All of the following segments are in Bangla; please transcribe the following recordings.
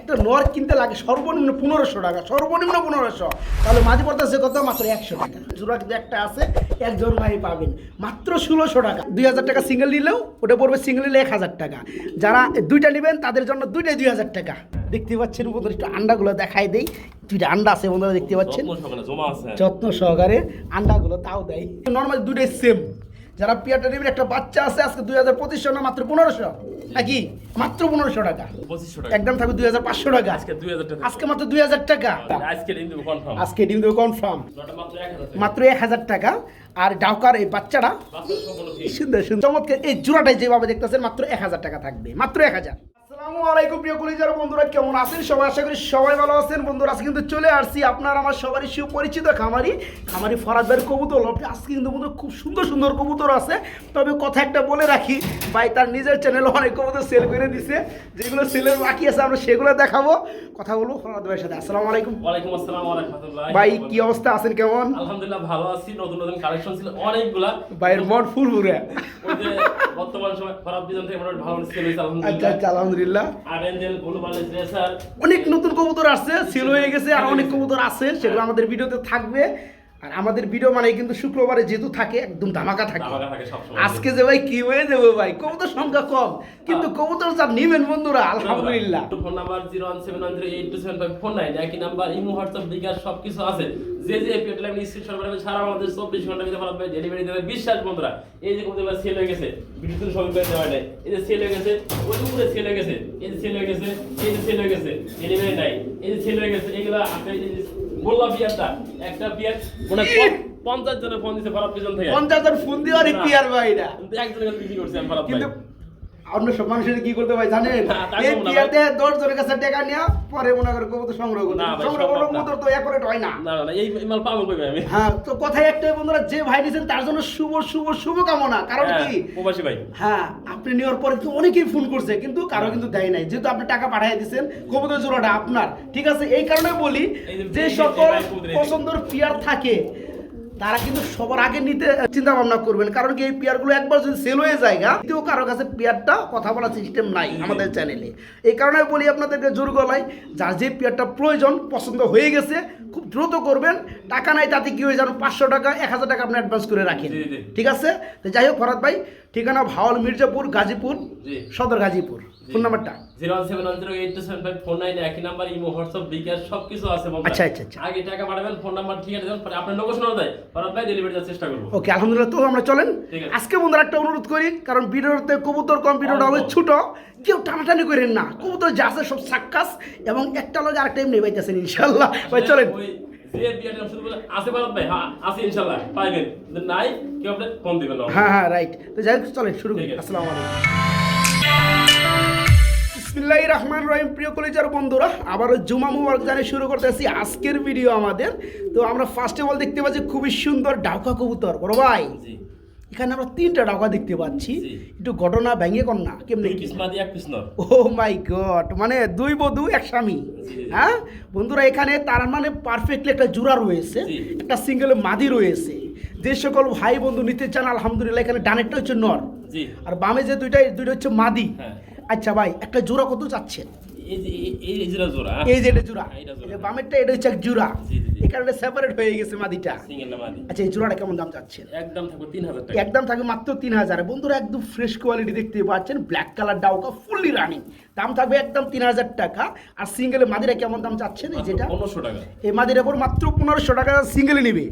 একটা নর কিনতে লাগে সর্বনিম্ন 1500 টাকা, সর্বনিম্ন 1500। তাহলে মাঝে পড়তেছে কত? মাত্র 100 টাকা। জোড়া কিন্তু একটা আছে, একজন ভাই পাবেন মাত্র 1600 টাকা। 2000 টাকা সিঙ্গেল নিলেও ওটা পড়বে, সিঙ্গেল নিলে 1000 টাকা। যারা দুইটা নেবেন তাদের জন্য দুইটাই 2000 টাকা। দেখতে পাচ্ছেন বন্ধুরা, একটু আন্ডাগুলো দেখাই দেই। দুইটা আন্ডা আছে বন্ধুরা, দেখতে পাচ্ছেন যত্ন সহকারে আন্ডাগুলো তাও দেয়। নর্মাল দুইটাই সেম। যারা পিয়ারটা নেবেন, একটা বাচ্চা আছে আজকে 2500 না মাত্র 1500 নাকি? মাত্র 1500 টাকা। একদম থাকবে 2500 টাকা। আজকে মাত্র 2000 টাকা। আজকে ডিম দেবো কনফার্ম, মাত্র 1000 টাকা। আর ডাউকার এই বাচ্চাটা সুন্দর সুন্দর চমৎকার, এই জোড়াটাই যেভাবে দেখতেছেন মাত্র 1000 টাকা থাকবে, মাত্র 1000। আসসালামু আলাইকুম প্রিয় কলিজার বন্ধুরা, কেমন আছেন সবাই? আশা করি সবাই ভালো আছেন। বন্ধুরা আজকে কিন্তু চলে আসছি আপনার আমার সবারই সুপরিচিত খামারি ফরাদ ভাইয়ের কবুতর। আজকে কিন্তু বন্ধুরা খুব সুন্দর সুন্দর কবুতর আছে। তবে কথা একটা বলে রাখি, ভাই তার নিজের চ্যানেলে অনেক কবুতর সেল করে দিছে, যেগুলো সেলের বাকি আছে আমরা সেগুলো দেখাবো। কথা বলবো ফরাদ ভাইয়ের সাথে। আসসালামু আলাইকুম। ওয়ালাইকুম আসসালাম ওয়া রাহমাতুল্লাহ। ভাই কি অবস্থা, আছেন কেমন? আলহামদুলিল্লাহ ভালো আছি। নতুন নতুন কালেকশন ছিল অনেকগুলা। ভাইয়ের মন ফুল পুরো। ওই যে বর্তমান সময় ফরাদ বিজন থেকে মোটামুটি ভালো সেল হইছে আচ্ছা আচ্ছা, আলহামদুলিল্লাহ। আর এঞ্জেল গ্লোবাল রেসার অনেক নতুন কবুতর আসছে, সেল হয়ে গেছে, আর অনেক কবুতর আছে, সেগুলো আমাদের ভিডিওতে থাকবে। আর আমাদের ভিডিও মানে কিন্তু শুক্রবারে যেহেতু থাকে একদম ধামাকা থাকে। আজকে যে ভাই কি হয়ে যাবে ভাই, কবুতর সংখ্যা কম কিন্তু কবুতর যা নিবেন বন্ধুরা আলহামদুলিল্লাহ। ফোন নাম্বার 01713827549, একই নাম্বার ইমো হোয়াটসঅ্যাপ বিকাশ সবকিছু আছে। যে যে এপিএল আমি স্ক্রিনশট করে সারা আমাদের 24 ঘন্টার ভিতরে ফলাফল ডেলিভারি দেবে। বিশ্বাস বন্ধুরা, এই যে কবুতর সেল হয়ে গেছে, ভিডিওতে সবই করে দেওয়া নাই। এই যে সেল হয়ে গেছে, ওই উপরে সেল হয়ে গেছে, এই যে সেল হয়ে গেছে, এই যে সেল হয়ে গেছে, ডেলিভারি নাই, এই যে সেল হয়ে গেছে। এগুলা আপনি বললাম পিয়ারটা একটা পিয়ার মানে 50 জনের ফোন দিছে ফরাদ পিজন থেকে। 50 জন ফোন দিয়ে আর পিয়ার ভাই এটা একজনের বিক্রি করছে আমি ফরাদ ভাই। কিন্তু অন্য সব মানুষের কি করতে ভাই জানেন, এই পিয়ারতে 10 জনের কাছে টাকা নিয়া পরে মনে করে কবুতর সংগ্রহ করতে। সংগ্রহ করলে কবুতর তো একরেট হয় না। না না এই মাল পাবো কই আমি? হ্যাঁ, তো কথাই একটাই বন্ধুরা, যে ভাই নিছেন তার জন্য শুভ শুভ শুভ কামনা। কারণ কি প্রবাসী ভাই, হ্যাঁ আপনি নেওয়ার পরে তো অনেকেই ফোন করছে কিন্তু কারো কিন্তু দেয় নাই, যেহেতু আপনি টাকা পাঠিয়ে দিয়েছেন, কবুতর জোড়াটা আপনার। ঠিক আছে, এই কারণে বলি যে সকল পছন্দের পিয়ার থাকে তারা কিন্তু সবার আগে নিতে চিন্তা ভাবনা করবেন। কারণ কি এই পেয়ারগুলো একবার যদি সেল হয়ে যায়, দ্বিতীয় কারো কাছে পেয়ারটা কথা বলার সিস্টেম নাই আমাদের চ্যানেলে। এই কারণে বলি আপনাদেরকে জোর গলায়, যার যে পেয়ারটা প্রয়োজন পছন্দ হয়ে গেছে খুব দ্রুত করবেন। টাকা নাই তাতে কি হয়ে যাবে, 500 টাকা 1000 টাকা আপনি অ্যাডভান্স করে রাখেন। ঠিক আছে, তো যাই হোক ফরাদ ভাই, ঠিকানা ভাওয়াল মির্জাপুর, গাজীপুর সদর, গাজীপুর। ফোন নাম্বারটা 01713827549, একই নাম্বার ইমো হোয়াটসঅ্যাপ বিকাশ সবকিছু আছে বন্ধুরা। আচ্ছা আচ্ছা আচ্ছা, আগে টাকা পাঠাবেন, ফোন নাম্বার ঠিকানা দেন, পরে আপনার লোকেশনও দেয়, ফরাদ ভাই ডেলিভারি দেওয়ার চেষ্টা করব। ওকে আলহামদুলিল্লাহ। তো আমরা চলেন আজকে বন্ধুরা একটা অনুরোধ করি, কারণ ভিডিওতে কবুতর কম, ভিডিওটা হবে ছোট, কেউ টানাটানি করেন না। কবুতর যা আছে সব সাক্কাস, এবং একটা লগে আরেকটা এমনি পাইতেছেন ইনশাআল্লাহ। ভাই চলেন। যে বিয়ারটা শুরু বলে আছে ফরাদ ভাই, হ্যাঁ আছে ইনশাআল্লাহ পাইবেন, নাই কেউ আপনি ফোন দিবেন না। হ্যাঁ হ্যাঁ রাইট। তো যাই হোক চলেন শুরু করি। আসসালামু আলাইকুম। বিসমিল্লাহির রহমানির রহিম। প্রিয় কলিজার বন্ধুরা, আবারও জুমা মুবারক জানিয়ে শুরু করতেছি আজকের ভিডিও আমাদের। তো আমরা ফার্স্ট অফ অল দেখতে পাচ্ছি খুবই সুন্দর ডাউকা কবুতর। বড় ভাই এখানে আমরা 3টা ডাউকা দেখতে পাচ্ছি, একটু ঘটনা ভেঙে কর না কেমনে? ও মাই গড, মানে 2 বধূ 1 স্বামী। হ্যাঁ বন্ধুরা, এখানে তার মানে পারফেক্টলি একটা জোড়া রয়েছে, একটা সিঙ্গেল মাদি রয়েছে। যে সকল ভাই বন্ধু নিতে চান আলহামদুলিল্লাহ, এখানে ডানেরটা হচ্ছে নর আর বামে যে দুইটা হচ্ছে মাদি। আচ্ছা ভাই, একটা জোড়া কত চাচ্ছেন? এই যে এটা জোড়া, বামেরটা এটা হচ্ছে এক জোড়া, এই কারণে সেপারেট হয়ে গেছে মাদিটা। আচ্ছা এই জোড়াটা কেমন দাম চাচ্ছেন? একদম থাকবে 3000 টাকা। একদম থাকবে মাত্র 3000। বন্ধুরা একদম ফ্রেশ কোয়ালিটি দেখতে পাচ্ছেন, ব্ল্যাক কালার ডাউকা ফুললি রানিং, দাম থাকবে একদম 3000 টাকা। আর সিঙ্গেলে মাদিরা কেমন দাম চাচ্ছেন? এই যেটা 1500 টাকা, এই মাদির উপর মাত্র 1500 টাকা সিঙ্গেলে নিবে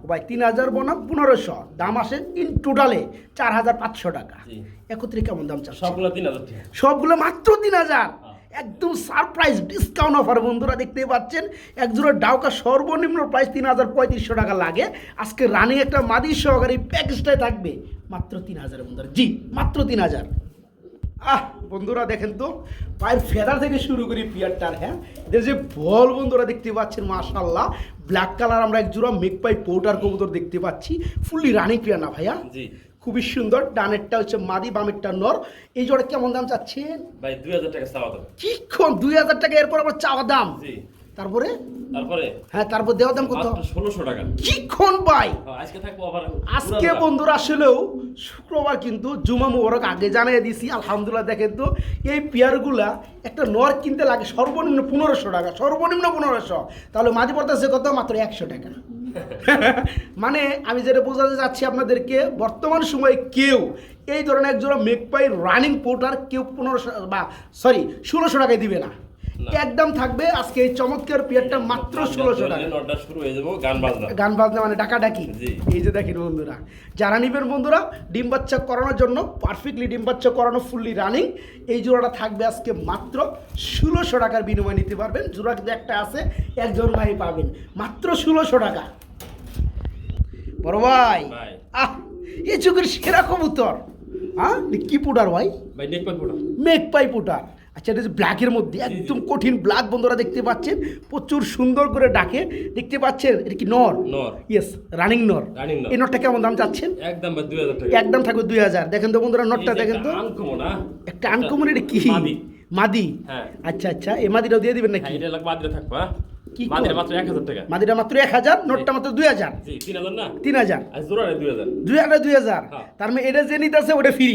ভাই। 3000 বনাম 1500, দাম আসে ইন টোটালে 4500 টাকা। একত্রে কেমন দাম চাচ্ছেন? সবগুলো 3000 টাকা, সবগুলো মাত্র 3000। একদম সারপ্রাইজ ডিসকাউন্ট অফার বন্ধুরা দেখতে পাচ্ছেন। এক জোড়া ডাউকা সর্বনিম্ন প্রাইস 3500 টাকা লাগে। আজকে রানিং একটা মাদি সহকারে প্যাকেজটাই থাকবে মাত্র 3000 বন্ধুরা। জি মাত্র 3000। বন্ধুরা দেখেন তো, পায়ের ফেদার থেকে শুরু করি পিয়ারটার। হ্যাঁ এদের যে বল বন্ধুরা দেখতে পাচ্ছেন মাশাআল্লাহ, ব্ল্যাক কালার আমরা এক জোড়া মেকপাই পোটার কবুতর দেখতে পাচ্ছি, ফুললি রানিং পিয়ার না ভাইয়া? জি খুবই সুন্দর। ডানেরটা হচ্ছে মাদি, বামেরটা নর। এই জোড়া কেমন দাম চাচ্ছেন? ভাই 2000 টাকা চাওয়া দাম। কি কোন 2000 টাকা, এরপর আবার চাওয়া দাম? জি তারপরে তারপরে হ্যাঁ তারপর দেওয়ার দাম কত? মাত্র 1600 টাকা। কিক্ষণ ভাই আজকে থাকবো অফার। আজকে বন্ধুরা আসলেও শুক্রবার কিন্তু জুমা মুবারক আগে জানিয়ে দিছি আলহামদুলিল্লাহ। দেখেন তো এই পেয়ারগুলা একটা নর কিনতে লাগে সর্বনিম্ন 1500 টাকা, সর্বনিম্ন 1500। তাহলে মাঝে পড়তেছে কত? মাত্র 100 টাকা। মানে আমি যেটা বোঝাতে চাচ্ছি আপনাদেরকে, বর্তমান সময়ে কেউ এই ধরনের একজোড়া মেকপাই রানিং পোটার কেউ 1600 টাকায় দিবে না। একদম থাকবে আজকে এই চমৎকার পেয়ারটা মাত্র 1600 টাকা। নটা শুরু হয়ে যাবো গান বাজনা। গান বাজনা মানে ডাকাডাকি। জি। এই যে দেখেন বন্ধুরা, যারা নিবেন বন্ধুরা ডিম বাচ্চা করানোর জন্য, পারফেক্টলি ডিম বাচ্চা করানো ফুললি রানিং, এই জোড়াটা থাকবে আজকে মাত্র 1600 টাকার বিনিময়ে নিতে পারবেন। জোড়া কিন্তু একটা আছে, একজন ভাই পাবেন মাত্র 1600 টাকা। বড় ভাই ভাই এই যুগের সেরা কবুতর। হ্যাঁ কি পুটার ভাই? ভাই নেক পাই ফটো। মেকপাই পুটার। আচ্ছা এটা হচ্ছে ব্ল্যাকের মধ্যে একদম কঠিন ব্ল্যাক বন্ধুরা দেখতে পাচ্ছেন, প্রচুর সুন্দর করে ডাকে দেখতে পাচ্ছেন। এটা কি নর? নর। ইয়েস রানিং নর। রানিং নর। এই নরটা কেমন দাম চাচ্ছেন? একদম ভাই 2000 টাকা। একদম থাকবে 2000। দেখেন তো বন্ধুরা নরটা দেখেন তো, আনকমন না একটা আনকমন। এটা কি? মাদি। মাদি। হ্যাঁ। আচ্ছা আচ্ছা, এই মাদিটাও দিয়ে দিবেন নাকি? হ্যাঁ এটা লাগবে মাদিরা থাকবা। কি মাদিরা মাত্র 1000 টাকা। মাদিটা মাত্র 1000, নরটা মাত্র 2000। জি 3000 না? 3000। আর জোড়ারে 2000। 2000। হ্যাঁ। তার মানে এটা যে নিতেছে ওটা ফ্রি।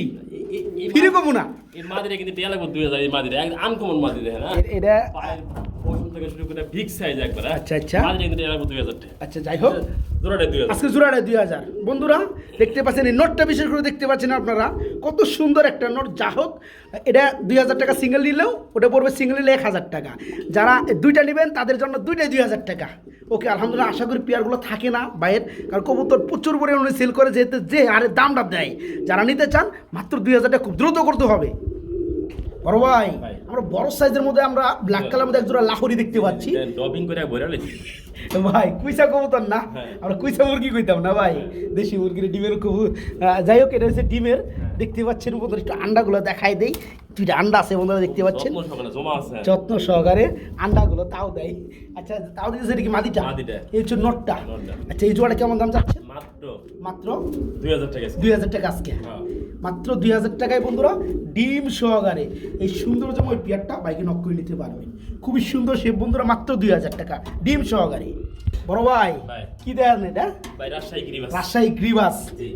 ফ্রি কমু না। এই মাদিরা কিন্তু দেয়া লাগবে 2000। এই মাদিরা আনকমন মাদিরা হ্যাঁ। এটা পায়ের পশম থেকে শুরু করে বিগ সাইজ একবার। আচ্ছা আচ্ছা। মাদিরা কিন্তু দেয়া লাগবে 2000 টাকা। আচ্ছা যাই হোক, জোড়ারে 2000। আজকে জোড়াটা 2000। বন্ধুরা দেখতে পাচ্ছেন এই নোটটা, বিশেষ করে দেখতে পাচ্ছেন আপনারা কত সুন্দর একটা নোট। যা হোক এটা 2000 টাকা সিঙ্গেল নিলেও ওটা পড়বে, সিঙ্গেল নিলে 1000 টাকা। যারা দুইটা নেবেন তাদের জন্য দুইটাই 2000 টাকা। ওকে আলহামদুলিল্লাহ। আশা করি পেয়ারগুলো থাকে না বাইরের, কারণ কবুতর প্রচুর পরিমাণে সেল করে, যেহেতু যে আরে দামটা দেয়। যারা নিতে চান মাত্র 2000 টাকা খুব দ্রুত করতে হবে। বড় ভাই আমরা বড় সাইজের মধ্যে আমরা ব্ল্যাক কালার মধ্যে একজোড়া লাহোরি দেখতে পাচ্ছি ডবিং করে বইরা লেছি ভাই। কুইসা কবুতর না, আমরা কুইসা মুরগি কইতাম না ভাই, দেশি মুরগির ডিমের কবু। যাই হোক এটা হচ্ছে ডিমের। দেখতে পাচ্ছেন বন্ধুরা, একটু আন্ডাগুলো দেখাই দেই। দুইটা আন্ডা আছে বন্ধুরা দেখতে পাচ্ছেন, যত্ন সহকারে আন্ডাগুলো তাও দেয়। আচ্ছা তাও দিতেছে, এটা কি মাদিটা? এই হচ্ছে নটটা। আচ্ছা এই জোড়াটা কেমন দাম যাচ্ছে? মাত্র 2000 টাকা। 2000 টাকা আজকে মাত্র 2000 টাকায় বন্ধুরা ডিম সহকারে এই সৌন্দর্যময় পেয়ারটা বাইকে নক করে নিতে পারবেন। খুবই সুন্দর সে বন্ধুরা, মাত্র 2000 টাকা ডিম সহকারে। বড় ভাই কি দেন এটা? ভাই রাজশাহী গ্রিবাস। রাজশাহী গ্রিবাস,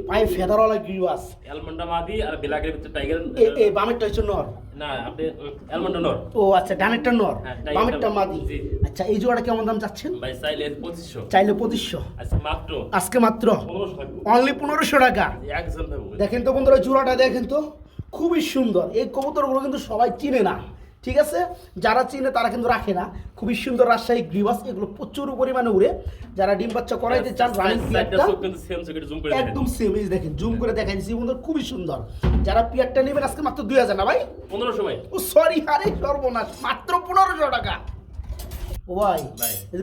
পায়ে ফেদারওয়ালা গ্রিবাস। অ্যালমন্ডা মাদি আর ব্ল্যাকের ভিতরে টাইগার। এই বামেরটা হচ্ছে নর না, আপনি অ্যালমন্ডা নর। ও আচ্ছা, ডানেরটা নর, বামেরটা মাদি। জি। আচ্ছা এই জোড়াটা কেমন দাম চাচ্ছেন? ভাই চাইলে 2500। চাইলে 2500। আচ্ছা মাত্র আজকে মাত্র 1500 থাকবে। অনলি 1500 টাকা। একজন ভাই দেখেন তো বন্ধুরা জোড়াটা দেখেন তো, খুবই সুন্দর। এই কবুতরগুলো কিন্তু সবাই চিনে না, ঠিক আছে? যারা চিনে তারা কিন্তু রাখে না। খুবই সুন্দর রাজশাহী গ্রিবাস, এগুলো প্রচুর পরিমাণে উড়ে। যারা ডিম বাচ্চা করাইতে চান রানিং পিয়ারটা একদম সেম। এই দেখেন জুম করে দেখাই দিচ্ছি বন্ধুরা, খুবই সুন্দর। যারা পিয়ারটা নেবেন আজকে মাত্র 2000 না ভাই, 1500 ভাই। ও সরি, আরে সর্বনাশ, মাত্র 1500 টাকা। ও ভাই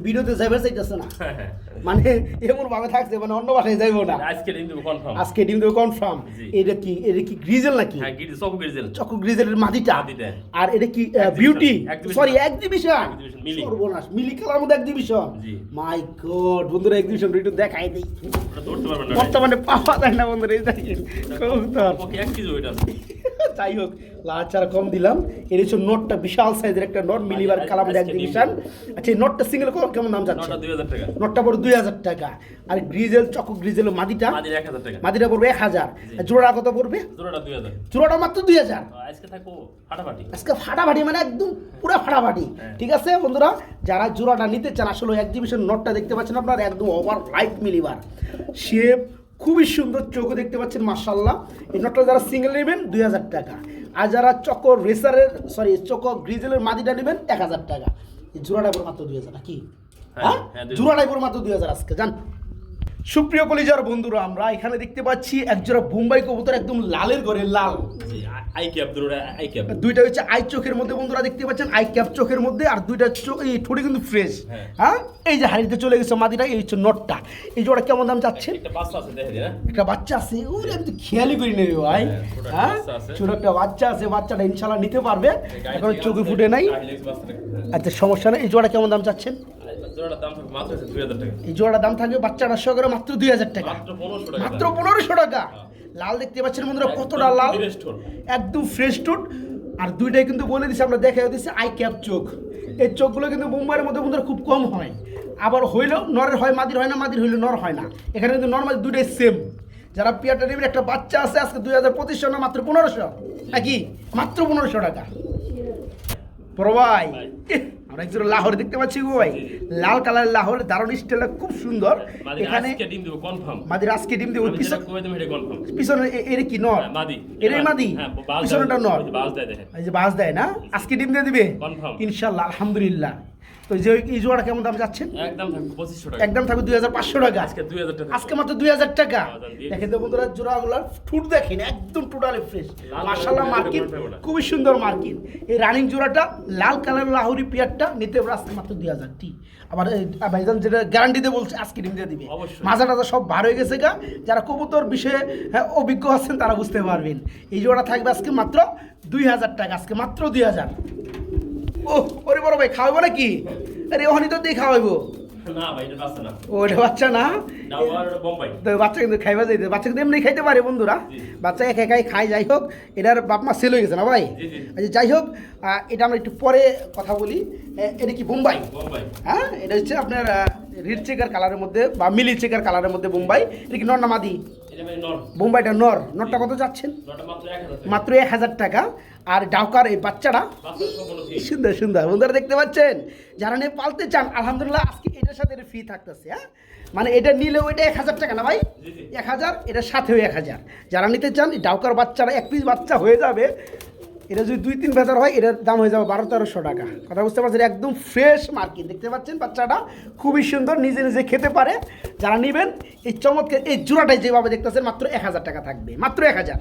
ভিডিওতে যাইবে চাইতেছে না, মানে এমন ভাবে থাকছে, মানে অন্য বাসায় যাইবো না। আজকে ডিম দেব কনফার্ম। আজকে ডিম দেব কনফার্ম। এটা কি গ্রিজেল নাকি? হ্যাঁ গ্রিজেল, চকো গ্রিজেল। চকো গ্রিজেলের মাদিটা। মাদিটা। আর এটা কি বিউটি? Sorry exhibition. সর্বনাশ, মিলি কালার মধ্যে এক্সিবিশন। মাই গড বন্ধুরা, এক্সিবিশন একটু দেখাই দেই। ধরতে পারবেন না বর্তমানে পাওয়া যায় না বন্ধুরা, এই দেখেন কবুতর। ওকে 1 কেজি ওইটা। যাই হোক লাচার কম দিলাম। এর হচ্ছে নোটটা বিশাল সাইজের একটা নোট, মিলিবার কালার মধ্যে এক্সিবিশন। আচ্ছা এই নোটটা সিঙ্গেল কেমন দাম যাচ্ছে? নোটটা 2000 টাকা। নোটটা পড়ে 2000 টাকা। আর গ্রিজেল চকো গ্রিজেল মাদিটা? মাদিরা 1000 টাকা। মাদিটা পড়বে 1000। জোড়া কত পড়বে? জোড়াটা 2000। জোড়াটা মাত্র 2000। আজকে থাকো ফাটাফাটি। আজকে ফাটাফাটি, মানে একদম পুরো ফাটাফাটি। ঠিক আছে বন্ধুরা, যারা জোড়াটা নিতে চান আসলে এক্সিবিশন নোটটা দেখতে পাচ্ছেন আপনারা, একদম ওভার লাইট মিলিবার শেপ, খুবই সুন্দর চোখও দেখতে পাচ্ছেন মাশাআল্লাহ। এই নোটটা যারা সিঙ্গেল নেবেন 2000 টাকা, আর যারা চকো রেসারের চকো গ্রিজেলের মাদিটা নেবেন 1000 টাকা। এই জোড়াটা পড়ে মাত্র 2000 নাকি? হ্যাঁ জোড়াটাই পড়ে মাত্র 2000 আজকে। জান সুপ্রিয় কলিজার বন্ধুরা, আমরা এখানে দেখতে পাচ্ছি একজোড়া বোম্বাই কবুতর, একদম লালের ঘরে লাল। আই ক্যাপ দুটোটা, আই ক্যাপ দুইটা হচ্ছে আই চোখের মধ্যে বন্ধুরা দেখতে পাচ্ছেন, আই ক্যাপ চোখের মধ্যে। আর দুইটা এই ঠোঁটে কিন্তু ফ্রেশ। হ্যাঁ এই যে হাড়িতে চলে গেছে মাদিটা, এই হচ্ছে নটটা। এই জোড়া কেমন দাম চাচ্ছে? একটা বাচ্চা আছে দেখে না, একটা বাচ্চা আছে। ওরে আমি তো খেয়ালই করি না রে ভাই। হ্যাঁ ছোট একটা বাচ্চা আছে, বাচ্চাটা ইনশাআল্লাহ নিতে পারবে, এখন চোখে ফুটে নাই। আচ্ছা সমস্যা নেই। এই জোড়া কেমন দাম চাচ্ছেন? জোড়াটার দাম থাকবে মাত্র 2000 টাকা। এই জোড়াটার দাম থাকবে বাচ্চাটা সহকারে মাত্র 2000 টাকা। মাত্র 1500 টাকা। লাল দেখতে পাচ্ছেন বন্ধুরা, কতটা লাল, একদম ফ্রেশ টোট। আর দুইটাই কিন্তু বলে দিচ্ছে, আমরা দেখাই দিচ্ছি আই ক্যাপ চোখ। এই চোখগুলো কিন্তু মুম্বাইয়ের মধ্যে বন্ধুরা খুব কম হয়, আবার হইলেও নরের হয়, মাদির হয় না, মাদির হইলে নর হয় না। এখানে কিন্তু নর্মাল দুটোই সেম। যারা পিয়ারটা নেবেন, একটা বাচ্চা আছে আজকে 2500 না মাত্র 1500 নাকি মাত্র 1500 টাকা। বড় ভাই আমরা একজন লাহোর দেখতে পাচ্ছি গো ভাই, লাল কালারের লাহোর, দারুণ স্টাইলটা খুব সুন্দর। এখানে আজকে ডিম দিব কনফার্ম, মাদির আজকে ডিম দিব। পিছনে কই তুমি এটা কনফার্ম, পিছনে এর কি নর? মাদি, এরই মাদি, পিছনেটা নর। বাজ দেয় দেখেন, এই যে বাস দেয় না, আজকে ডিম দিয়ে দিবে কনফার্ম ইনশাআল্লাহ, আলহামদুলিল্লাহ। তো যে এই জোড়াটা কেমন দাম যাচ্ছেন? একদম থাকবে 2500 টাকা, একদম থাকবে 2500 টাকা, আজকে 2000 টাকা, আজকে মাত্র 2000 টাকা। দিয়ে দেখেন তো বন্ধুরা, জোড়াগুলোর ঠুট দেখেন একদম টোটালি ফ্রেশ, লাল মাশাআল্লাহ। কালারের মার্কিন পেপারটা ওটা। খুবই সুন্দর মার্কিন। এই রানিং জোড়াটা লাল কালার লাহোরি পিয়ারটা নিতে হবে আজকে মাত্র 2000 টি। আবার ভাইজান যেটা গ্যারান্টি দিয়ে বলছে আজকে ডিম দিয়ে দিবে। অবশ্যই। মাজা টাজা সব বার হয়ে গেছে গা, যারা কবুতর বিষয়ে অভিজ্ঞ আছেন তারা বুঝতে পারবেন। এই জোড়া থাকবে আজকে মাত্র 2000 টাকা, আজকে মাত্র 2000। ও ওরে বড় ভাই খাওয়াবো নাকি? আরে ওখানে তো দিয়ে খাওয়াইবো। না ভাই এটা বাচ্চা না, ওটা বাচ্চা না, ডাবল বোম্বাই। তো বাচ্চা কিন্তু খাইবা যাইতে, বাচ্চা কিন্তু এমনি খাইতে পারে বন্ধুরা, জি। বাচ্চা একা একাই খায়। যাই হোক, এটার বাপ মা সেল হয়ে গেছে না ভাই? জি, জি। আচ্ছা যাই হোক, এটা আমরা একটু পরে কথা বলি। এটা কি বোম্বাই? বোম্বাই হ্যাঁ, এটা হচ্ছে আপনার রিড চেকার কালারের মধ্যে বা মিলি চেকার কালারের মধ্যে বোম্বাই। এটা কি নর না মাদি? এটা ভাই নর, বোম্বাইটা নর। নরটা কত যাচ্ছেন? নরটা মাত্র 1000 টাকা, মাত্র 1000 টাকা। আর ডাউকার এই বাচ্চাটা বাচ্চা সম্পূর্ণ ফ্রি। সুন্দর সুন্দর বন্ধুরা দেখতে পাচ্ছেন। যারা নিয়ে পালতে চান আলহামদুলিল্লাহ আজকে এটার সাথে এটা ফ্রি থাকতেছে। হ্যাঁ, মানে এটা নিলেও এটা 1000 টাকা না ভাই? জি, জি। 1000, এটার সাথেও 1000। যারা নিতে চান এই ডাউকার বাচ্চারা, এক পিস বাচ্চা হয়ে যাবে। এটা যদি 2-3 ভেতর হয় এটার দাম হয়ে যাবে 1200-1300 টাকা। কথা বুঝতে পারছেন? একদম ফ্রেশ মার্কিন দেখতে পাচ্ছেন। বাচ্চাটা খুবই সুন্দর, নিজে নিজে খেতে পারে। যারা নেবেন এই চমৎকার এই জোড়াটাই যেভাবে দেখতেছেন মাত্র 1000 টাকা থাকবে, মাত্র 1000।